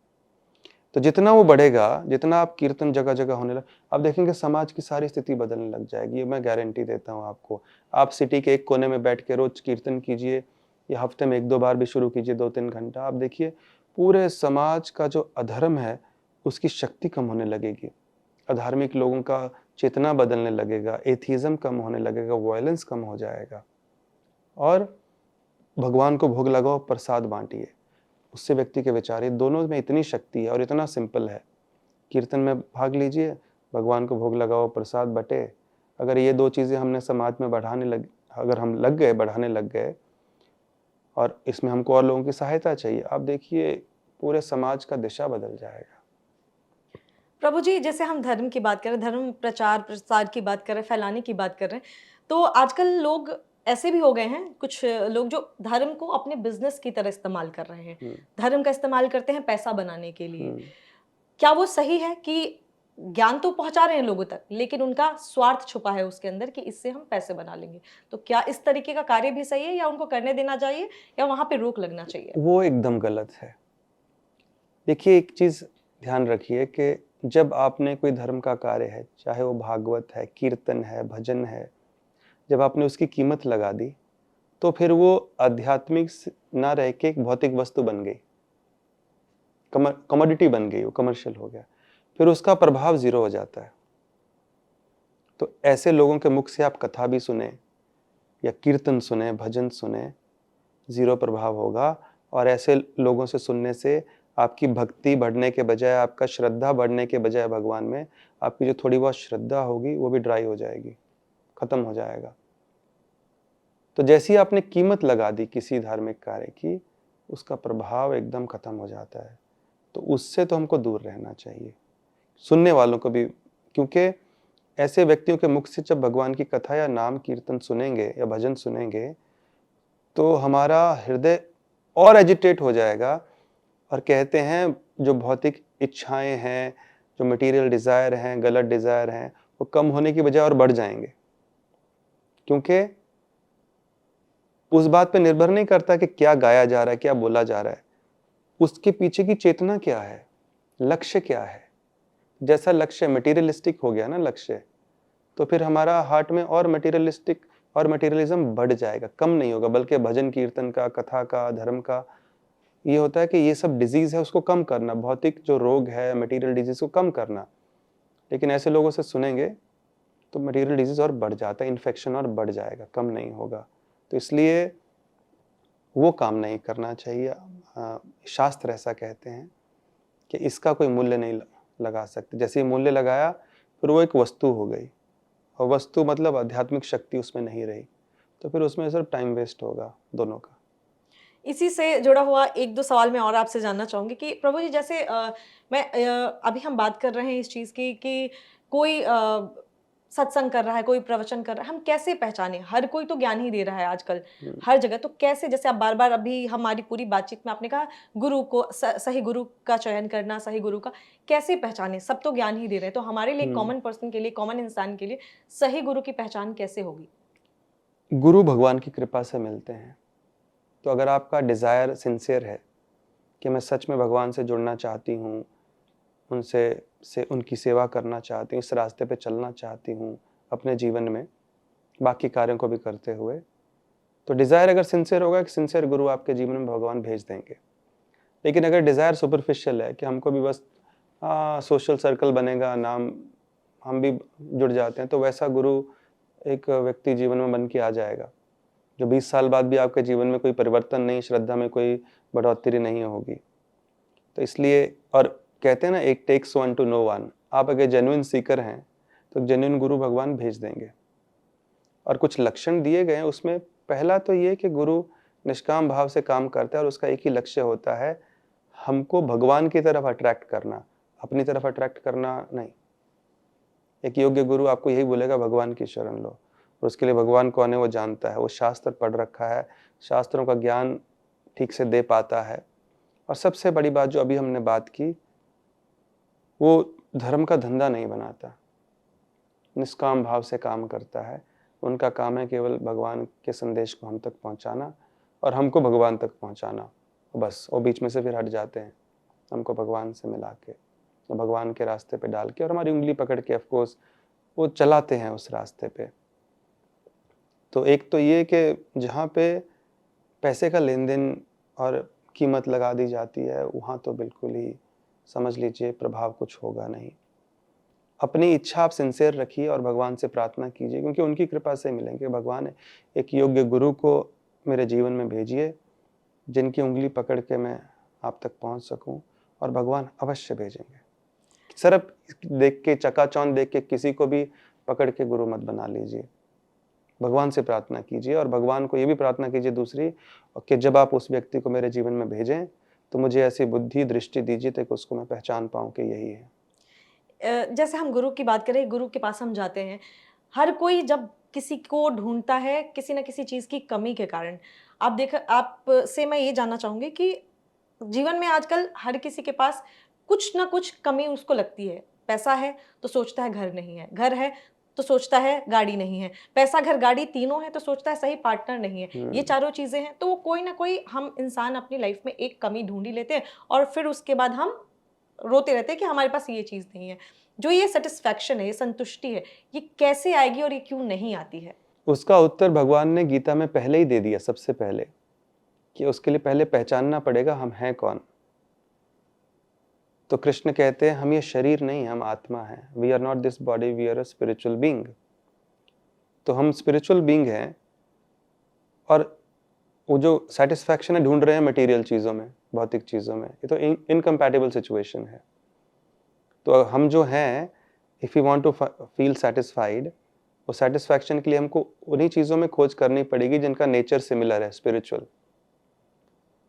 तो जितना वो बढ़ेगा, जितना आप कीर्तन जगह जगह होने लगे, आप देखेंगे समाज की सारी स्थिति बदलने लग जाएगी। ये मैं गारंटी देता हूँ आपको। आप सिटी के एक कोने में बैठ के रोज कीर्तन कीजिए, या हफ्ते में 1-2 बार भी शुरू कीजिए, 2-3 घंटा। आप देखिए पूरे समाज का जो अधर्म है उसकी शक्ति कम होने लगेगी, अधार्मिक लोगों का चेतना बदलने लगेगा, एथिज्म कम होने लगेगा, वायलेंस कम हो जाएगा। और भगवान को भोग लगाओ, प्रसाद बांटिए, उससे व्यक्ति के विचार, ये दोनों में इतनी शक्ति है और इतना सिंपल है। कीर्तन में भाग लीजिए, भगवान को भोग लगाओ, प्रसाद बटे। अगर ये 2 चीज़ें हमने समाज में अगर हम बढ़ाने लग गए, और इसमें हमको और लोगों की सहायता चाहिए, आप देखिए पूरे समाज का दिशा बदल जाएगा। प्रभु जी, जैसे हम धर्म की बात करें, धर्म प्रचार प्रसार की बात करें, फैलाने की बात कर रहे हैं, तो आजकल लोग ऐसे भी हो गए हैं, कुछ लोग जो धर्म को अपने बिजनेस की तरह इस्तेमाल कर रहे हैं। धर्म का इस्तेमाल करते हैं पैसा बनाने के लिए। क्या वो सही है कि ज्ञान तो पहुंचा रहे हैं लोगों तक, लेकिन उनका स्वार्थ छुपा है उसके अंदर कि इससे हम पैसे बना लेंगे? तो क्या इस तरीके का कार्य भी सही है, या उनको करने देना चाहिए, या वहां पे रोक लगना चाहिए? वो एकदम गलत है। देखिए एक चीज़ ध्यान रखिए कि जब आपने कोई धर्म का कार्य है, चाहे वो भागवत है, कीर्तन है, भजन है, जब आपने उसकी कीमत लगा दी, तो फिर वो आध्यात्मिक ना रह के एक भौतिक वस्तु बन गई, कमोडिटी बन गई, वो कमर्शियल हो गया, फिर उसका प्रभाव 0 हो जाता है। तो ऐसे लोगों के मुख से आप कथा भी सुने या कीर्तन सुने, भजन सुने, 0 प्रभाव होगा। और ऐसे लोगों से सुनने से आपकी भक्ति बढ़ने के बजाय, आपका श्रद्धा बढ़ने के बजाय भगवान में, आपकी जो थोड़ी बहुत श्रद्धा होगी वो भी ड्राई हो जाएगी, खत्म हो जाएगा। तो जैसी आपने कीमत लगा दी किसी धार्मिक कार्य की, उसका प्रभाव एकदम खत्म हो जाता है। तो उससे तो हमको दूर रहना चाहिए, सुनने वालों को भी, क्योंकि ऐसे व्यक्तियों के मुख से जब भगवान की कथा या नाम कीर्तन सुनेंगे या भजन सुनेंगे, तो हमारा हृदय और एजिटेट हो जाएगा। और कहते हैं जो भौतिक इच्छाएं हैं, जो मटेरियल डिजायर हैं, गलत डिजायर हैं, वो कम होने की बजाय और बढ़ जाएंगे। क्योंकि उस बात पे निर्भर नहीं करता कि क्या गाया जा रहा है, क्या बोला जा रहा है, उसके पीछे की चेतना क्या है, लक्ष्य क्या है। जैसा लक्ष्य मटेरियलिस्टिक हो गया ना लक्ष्य, तो फिर हमारा हार्ट में और मटेरियलिस्टिक और मटेरियलिज्म बढ़ जाएगा, कम नहीं होगा, बल्कि भजन कीर्तन का, कथा का, धर्म का ये होता है कि ये सब डिजीज है उसको कम करना, भौतिक जो रोग है मटेरियल डिजीज को कम करना। लेकिन ऐसे लोगों से सुनेंगे तो मटेरियल डिजीज और बढ़ जाता है, इन्फेक्शन और बढ़ जाएगा, कम नहीं होगा। तो इसलिए वो काम नहीं करना चाहिए। शास्त्र ऐसा कहते हैं कि इसका कोई मूल्य नहीं लगा सकते। जैसे ही मूल्य लगाया फिर वो एक वस्तु हो गई, और वस्तु मतलब आध्यात्मिक शक्ति उसमें नहीं रही, तो फिर उसमें सिर्फ टाइम वेस्ट होगा दोनों का। इसी से जुड़ा हुआ एक दो सवाल मैं और आपसे जानना चाहूँगी कि प्रभु जी जैसे अभी हम बात कर रहे हैं इस चीज़ की कि कोई सत्संग कर रहा है, कोई प्रवचन कर रहा है, हम कैसे पहचानें? हर कोई तो ज्ञान ही दे रहा है आजकल, हर जगह। तो कैसे, जैसे आप बार-बार अभी हमारी पूरी बातचीत में आपने कहा गुरु को सही गुरु का चयन करना, सही गुरु का कैसे पहचानें? सब तो ज्ञान ही दे रहे हैं, तो हमारे लिए कॉमन पर्सन के लिए, कॉमन इंसान के लिए सही गुरु की पहचान कैसे होगी? गुरु भगवान की कृपा से मिलते हैं। तो अगर आपका डिज़ायर सिंसियर है कि मैं सच में भगवान से जुड़ना चाहती हूँ, उनकी सेवा करना चाहती हूँ, इस रास्ते पे चलना चाहती हूँ अपने जीवन में, बाकी कार्यों को भी करते हुए, तो डिज़ायर अगर सिंसियर होगा, एक सिंसियर गुरु आपके जीवन में भगवान भेज देंगे। लेकिन अगर डिज़ायर सुपरफिशियल है कि हमको भी बस सोशल सर्कल बनेगा, नाम हम भी जुड़ जाते हैं, तो वैसा गुरु एक व्यक्ति जीवन में बन के आ जाएगा जो 20 साल बाद भी आपके जीवन में कोई परिवर्तन नहीं, श्रद्धा में कोई बढ़ोतरी नहीं होगी। तो इसलिए, और कहते हैं ना, एक takes one to know one. आप अगर जेन्युइन सीकर हैं तो जेन्युइन गुरु भगवान भेज देंगे। और कुछ लक्षण दिए गए हैं उसमें, पहला तो ये कि गुरु निष्काम भाव से काम करता है और उसका एक ही लक्ष्य होता है, हमको भगवान की तरफ अट्रैक्ट करना, अपनी तरफ अट्रैक्ट करना नहीं। एक योग्य गुरु आपको यही बोलेगा, भगवान की शरण लो, और उसके लिए भगवान कौन है वो जानता है, वो शास्त्र पढ़ रखा है, शास्त्रों का ज्ञान ठीक से दे पाता है। और सबसे बड़ी बात जो अभी हमने बात की, वो धर्म का धंधा नहीं बनाता, निष्काम भाव से काम करता है। उनका काम है केवल भगवान के संदेश को हम तक पहुंचाना और हमको भगवान तक पहुंचाना, बस। वो बीच में से फिर हट जाते हैं, हमको भगवान से मिला के, भगवान के रास्ते पे डाल के, और हमारी उंगली पकड़ के ऑफकोर्स वो चलाते हैं उस रास्ते पे। तो एक तो ये कि जहाँ पे पैसे का लेन देन और कीमत लगा दी जाती है, वहाँ तो बिल्कुल ही समझ लीजिए प्रभाव कुछ होगा नहीं। अपनी इच्छा आप सिंसियर रखिए और भगवान से प्रार्थना कीजिए, क्योंकि उनकी कृपा से मिलेंगे। भगवान एक योग्य गुरु को मेरे जीवन में भेजिए जिनकी उंगली पकड़ के मैं आप तक पहुँच सकूँ, और भगवान अवश्य भेजेंगे। सिर्फ देख के, चकाचौंध देख के किसी को भी पकड़ के गुरु मत बना लीजिए। भगवान से प्रार्थना कीजिए, और भगवान को ये भी प्रार्थना कीजिए दूसरी, कि जब आप उस व्यक्ति को मेरे जीवन में भेजें तो मुझे ऐसी बुद्धि दृष्टि दीजिए ताकि उसको मैं पहचान पाऊँ कि यही है। जैसे हम गुरु की बात करें, गुरु के पास हम जाते हैं, हर कोई जब किसी को ढूँढता है किसी न किसी चीज़ की कमी के कारण। आप से मैं ये जानना चाहूँगी कि जीवन में आजकल हर किसी के पास कुछ न कुछ कमी उसको लगती है। पैसा है तो सोचता है घर नहीं है, घर है तो सोचता है गाड़ी नहीं है, पैसा, घर, गाड़ी तीनों हैं तो सोचता है सही पार्टनर नहीं है। ये चारों चीज़ें हैं तो कोई न कोई हम इंसान अपनी लाइफ में एक कमी ढूँढ ही लेते हैं, और फिर उसके बाद हम रोते रहते हैं कि हमारे पास ये चीज़ नहीं है। जो ये सैटिस्फैक्शन है, ये संतुष्टि है, ये कैसे आएगी और ये क्यों नहीं आती है? उसका उत्तर भगवान ने गीता में पहले ही दे दिया, सबसे पहले, कि उसके लिए पहले पहचानना पड़ेगा हम हैं कौन। तो कृष्ण कहते हैं हम ये शरीर नहीं, हम आत्मा हैं। We are not this body, we are a spiritual being. तो हम स्पिरिचुअल बीइंग हैं, और वो जो सेटिस्फैक्शन है ढूंढ रहे हैं मटेरियल चीज़ों में, भौतिक चीज़ों में, ये तो इनकम्पैटिबल सिचुएशन है। तो हम जो हैं, if you want to feel satisfied, वो सेटिस्फैक्शन के लिए हमको उन्हीं चीज़ों में खोज करनी पड़ेगी जिनका नेचर सिमिलर है, स्पिरिचुअल।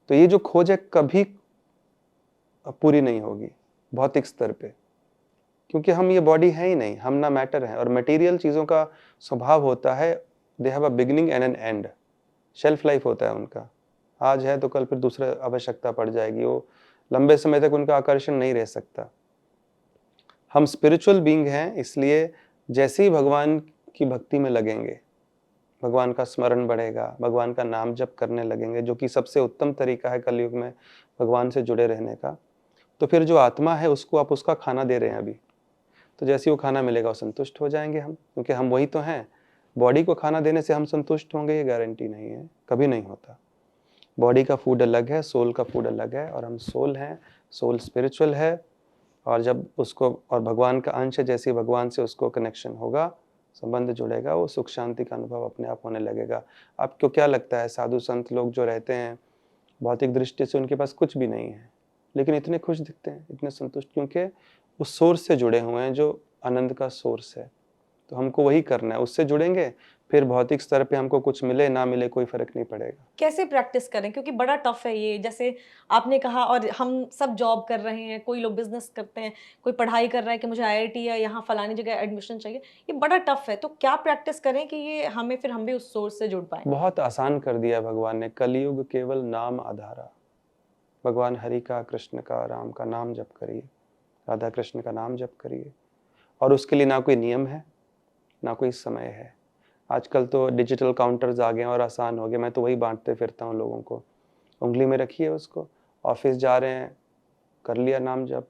तो ये जो खोज है कभी पूरी नहीं होगी भौतिक स्तर पे, क्योंकि हम ये बॉडी है ही नहीं, हम ना मैटर है। और मटेरियल चीज़ों का स्वभाव होता है, they have a beginning and an end, shelf life होता है उनका। आज है तो कल फिर दूसरा आवश्यकता पड़ जाएगी, वो लंबे समय तक उनका आकर्षण नहीं रह सकता। हम स्पिरिचुअल बीइंग हैं, इसलिए जैसे ही भगवान की भक्ति में लगेंगे, भगवान का स्मरण बढ़ेगा, भगवान का नाम जप करने लगेंगे, जो कि सबसे उत्तम तरीका है कलयुग में भगवान से जुड़े रहने का, तो फिर जो आत्मा है उसको आप उसका खाना दे रहे हैं अभी, तो जैसे ही वो खाना मिलेगा वो संतुष्ट हो जाएंगे हम, क्योंकि हम वही तो हैं। बॉडी को खाना देने से हम संतुष्ट होंगे ये गारंटी नहीं है, कभी नहीं होता। बॉडी का फूड अलग है, सोल का फूड अलग है, और हम सोल हैं, सोल स्पिरिचुअल है। और जब उसको, और भगवान का अंश है, जैसे ही भगवान से उसको कनेक्शन होगा, संबंध जुड़ेगा, वो सुख शांति का अनुभव अपने आप होने लगेगा। आपको क्या लगता है, साधु संत लोग जो रहते हैं भौतिक दृष्टि से उनके पास कुछ भी नहीं है, लेकिन इतने खुश दिखते हैं, इतने संतुष्ट, क्योंकि उस सोर्स से जुड़े हुए हैं जो आनंद का सोर्स है। तो हमको वही करना है, उससे जुड़ेंगे, फिर भौतिक स्तर पे हमको कुछ मिले ना मिले कोई फर्क नहीं पड़ेगा। कैसे प्रैक्टिस करें, क्योंकि बड़ा टफ है ये, जैसे आपने कहा, और हम सब जॉब कर रहे हैं, कोई लोग बिजनेस करते हैं, कोई पढ़ाई कर रहा है कि मुझे आईआईटी या यहाँ फलानी जगह एडमिशन चाहिए, ये बड़ा टफ है। तो क्या प्रैक्टिस करें कि ये हमें, फिर हम भी उस सोर्स से जुड़ पाए? बहुत आसान कर दिया भगवान ने, कलयुग केवल नाम आधारा। भगवान हरि का, कृष्ण का, राम का नाम जप करिए, राधा कृष्ण का नाम जप करिए, और उसके लिए ना कोई नियम है ना कोई समय है। आजकल तो डिजिटल काउंटर्स आ गए हैं और आसान हो गए, मैं तो वही बांटते फिरता हूँ लोगों को, उंगली में रखिए उसको, ऑफिस जा रहे हैं कर लिया नाम जप,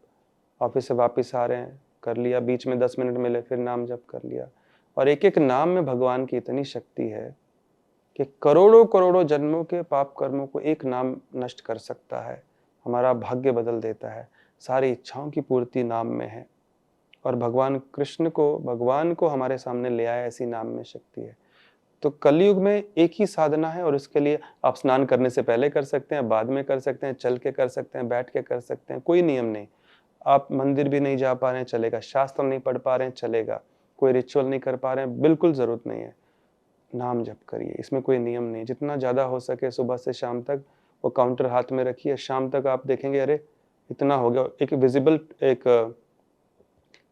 ऑफिस से वापस आ रहे हैं कर लिया, बीच में 10 मिनट मिले फिर नाम जप कर लिया। और एक एक नाम में भगवान की इतनी शक्ति है कि करोड़ों करोड़ों जन्मों के पाप कर्मों को एक नाम नष्ट कर सकता है, हमारा भाग्य बदल देता है, सारी इच्छाओं की पूर्ति नाम में है। और भगवान कृष्ण को, भगवान को हमारे सामने ले आया, ऐसी नाम में शक्ति है। तो कलयुग में एक ही साधना है, और इसके लिए आप स्नान करने से पहले कर सकते हैं, बाद में कर सकते हैं, चल के कर सकते हैं, बैठ के कर सकते हैं, कोई नियम नहीं। आप मंदिर भी नहीं जा पा रहे हैं चलेगा, शास्त्र नहीं पढ़ पा रहे हैं चलेगा, कोई रिचुअल नहीं कर पा रहे हैं, बिल्कुल जरूरत नहीं है, नाम जप करिए, इसमें कोई नियम नहीं। जितना ज़्यादा हो सके सुबह से शाम तक वो काउंटर हाथ में रखिए, शाम तक आप देखेंगे अरे इतना हो गया। एक विजिबल,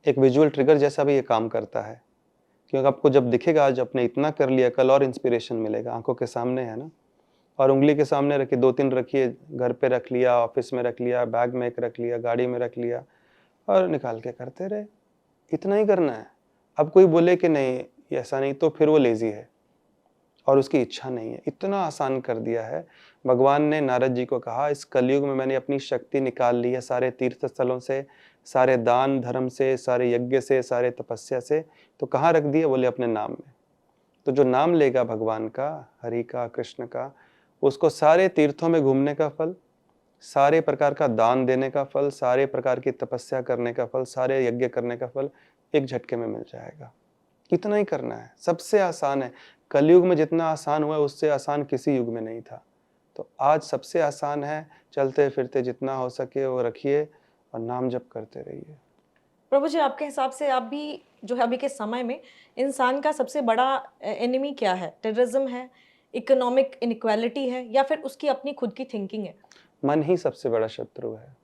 एक विजुअल ट्रिगर जैसा भी ये काम करता है, क्योंकि आपको जब दिखेगा आज आपने इतना कर लिया, कल और इंस्पिरेशन मिलेगा, आंखों के सामने है ना। और उंगली के सामने रखिए, 2-3 रखिए, घर पे रख लिया, ऑफिस में रख लिया, बैग में एक रख लिया, गाड़ी में रख लिया, और निकाल के करते रहे। इतना ही करना है। अब कोई बोले कि नहीं ये ऐसा नहीं, तो फिर वो लेजी है और उसकी इच्छा नहीं है। इतना आसान कर दिया है। भगवान ने नारद जी को कहा, इस कलयुग में मैंने अपनी शक्ति निकाल ली है सारे तीर्थ स्थलों से, सारे दान धर्म से, सारे यज्ञ से, सारे तपस्या से। तो कहाँ रख दिए? बोले अपने नाम में। तो जो नाम लेगा भगवान का, हरि का, कृष्ण का, उसको सारे तीर्थों में घूमने का फल, सारे प्रकार का दान देने का फल, सारे प्रकार की तपस्या करने का फल, सारे यज्ञ करने का फल एक झटके में मिल जाएगा। इतना ही करना है, सबसे आसान है। कलयुग में जितना आसान हुआ है उससे आसान किसी युग में नहीं था। तो आज सबसे आसान है, चलते फिरते जितना हो सके वो रखिए और नाम जप करते रहिए। प्रभु जी, आपके हिसाब से आप भी, जो है अभी के समय में, इंसान का सबसे बड़ा एनिमी क्या है? टेररिज्म है, इकोनॉमिक इनइक्वालिटी है, या फिर उसकी अपनी खुद की थिंकिंग है? मन ही सबसे बड़ा शत्रु है,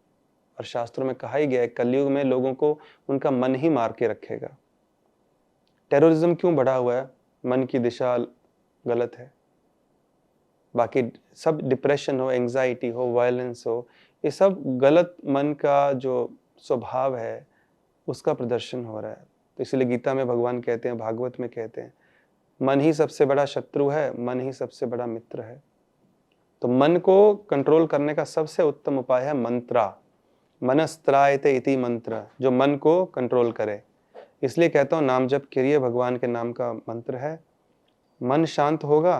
और शास्त्रों में कहा ही गया है कलयुग में लोगों को उनका मन ही मार के रखेगा। टेररिज्म क्यों बढ़ा हुआ है? मन की दिशा गलत है। बाकी सब, डिप्रेशन हो, एंजाइटी हो, वायलेंस हो, ये सब गलत मन का जो स्वभाव है उसका प्रदर्शन हो रहा है। तो इसलिए गीता में भगवान कहते हैं, भागवत में कहते हैं, मन ही सबसे बड़ा शत्रु है, मन ही सबसे बड़ा मित्र है। तो मन को कंट्रोल करने का सबसे उत्तम उपाय है मंत्रा। मनस्त्रायते इति मंत्र, जो मन को कंट्रोल करे। इसलिए कहता हूँ नाम जप करिए, भगवान के नाम का मंत्र है। मन शांत होगा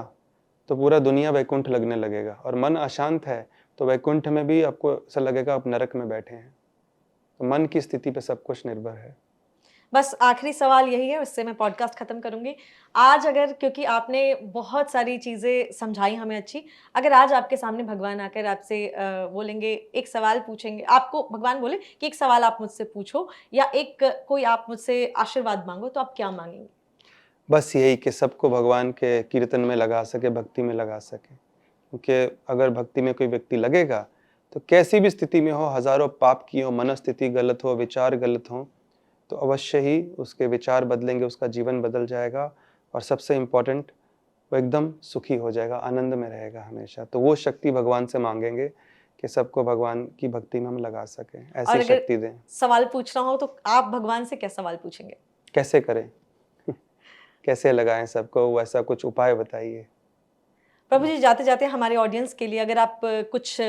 तो पूरा दुनिया वैकुंठ लगने लगेगा, और मन अशांत है तो वैकुंठ में भी आपको ऐसा लगेगा आप नरक में बैठे हैं। तो मन की स्थिति पे सब कुछ निर्भर है। बस आखिरी सवाल यही है, उससे मैं पॉडकास्ट खत्म करूंगी। आज अगर, क्योंकि आपने बहुत सारी चीजें समझाई हमें अच्छी, अगर आज आपके सामने भगवान आकर आपसे बोलेंगे, एक सवाल पूछेंगे, आपको भगवान बोले कि एक सवाल आप मुझसे पूछो, या एक कोई आप मुझसे आशीर्वाद मांगो, तो आप क्या मांगेंगे? बस यही कि सबको भगवान के कीर्तन में लगा सके, भक्ति में लगा सके। क्योंकि अगर भक्ति में कोई व्यक्ति लगेगा तो कैसी भी स्थिति में हो, हजारों पाप की हो, मनस्थिति गलत हो, विचार गलत हो, तो अवश्य ही उसके विचार बदलेंगे, उसका जीवन बदल जाएगा, और सबसे इम्पोर्टेंट वो एकदम सुखी हो जाएगा, आनंद में रहेगा हमेशा। तो वो शक्ति भगवान से मांगेंगे कि सबको भगवान की भक्ति में हम लगा सकें, और ऐसी अगर शक्ति दें। सवाल पूछना हो तो आप भगवान से क्या सवाल पूछेंगे? कैसे करें कैसे लगाएं सबको, वैसा कुछ उपाय बताइए। प्रभु जी, जाते जाते हमारे ऑडियंस के लिए अगर आप कुछ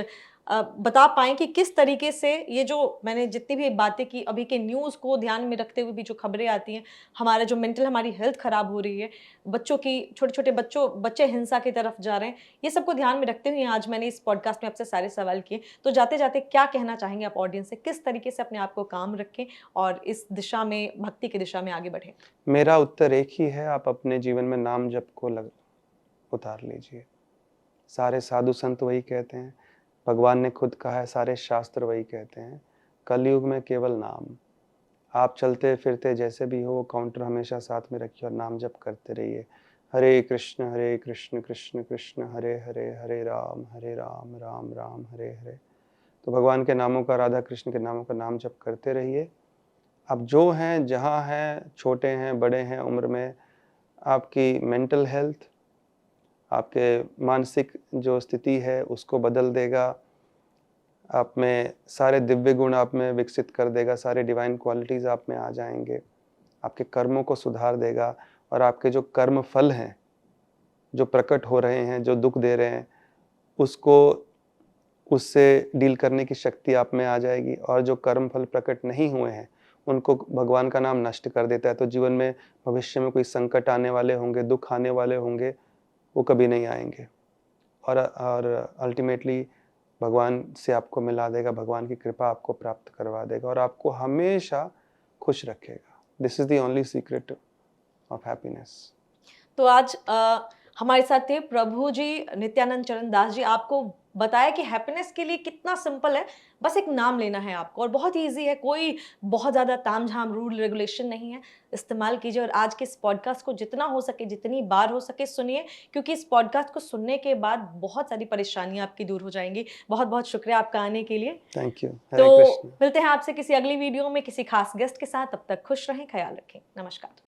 बता पाएं कि किस तरीके से ये जो मैंने जितनी भी बातें की अभी के न्यूज़ को ध्यान में रखते हुए भी जो खबरें आती हैं, हमारा जो मेंटल हमारी हेल्थ खराब हो रही है, बच्चों की छोटे-छोटे बच्चे हिंसा की तरफ जा रहे हैं, ये सबको ध्यान में रखते हुए आज मैंने इस पॉडकास्ट में आपसे सारे सवाल किए। तो जाते-जाते क्या कहना चाहेंगे आप ऑडियंस से? किस तरीके से अपने आप को काम रखें और इस दिशा में, भक्ति की दिशा में आगे बढ़ें? मेरा उत्तर एक ही है, आप अपने जीवन में नाम जप को उतार लीजिए। सारे साधु संत वही कहते हैं, भगवान ने खुद कहा है, सारे शास्त्र वही कहते हैं, कलयुग में केवल नाम। आप चलते फिरते जैसे भी हो, काउंटर हमेशा साथ में रखिए और नाम जप करते रहिए। हरे कृष्ण कृष्ण कृष्ण हरे हरे, हरे राम राम राम हरे हरे। तो भगवान के नामों का, राधा कृष्ण के नामों का नाम जप करते रहिए। आप जो हैं, जहाँ हैं, छोटे हैं, बड़े हैं उम्र में, आपकी मेंटल हेल्थ, आपके मानसिक जो स्थिति है उसको बदल देगा। आप में सारे दिव्य गुण आप में विकसित कर देगा, सारे डिवाइन क्वालिटीज़ आप में आ जाएंगे, आपके कर्मों को सुधार देगा और आपके जो कर्म फल हैं, जो प्रकट हो रहे हैं, जो दुख दे रहे हैं, उससे डील करने की शक्ति आप में आ जाएगी। और जो कर्म फल प्रकट नहीं हुए हैं, उनको भगवान का नाम नष्ट कर देता है। तो जीवन में भविष्य में कोई संकट आने वाले होंगे, दुख आने वाले होंगे, वो कभी नहीं आएंगे। और अल्टीमेटली भगवान से आपको मिला देगा, भगवान की कृपा आपको प्राप्त करवा देगा और आपको हमेशा खुश रखेगा। This is the only secret of happiness. तो आज हमारे साथ थे प्रभु जी नित्यानंद चरण दास जी। आपको बताया कि हैप्पीनेस के लिए कितना सिंपल है, बस एक नाम लेना है आपको और बहुत ही ईजी है, कोई बहुत ज़्यादा तामझाम रूल रेगुलेशन नहीं है। इस्तेमाल कीजिए और आज के इस पॉडकास्ट को जितना हो सके, जितनी बार हो सके सुनिए, क्योंकि इस पॉडकास्ट को सुनने के बाद बहुत सारी परेशानियां आपकी दूर हो जाएंगी। बहुत बहुत शुक्रिया आपका आने के लिए। Thank you. तो हरे कृष्ण। मिलते हैं आपसे किसी अगली वीडियो में किसी खास गेस्ट के साथ। तब तक खुश रहें, ख्याल रखें। नमस्कार।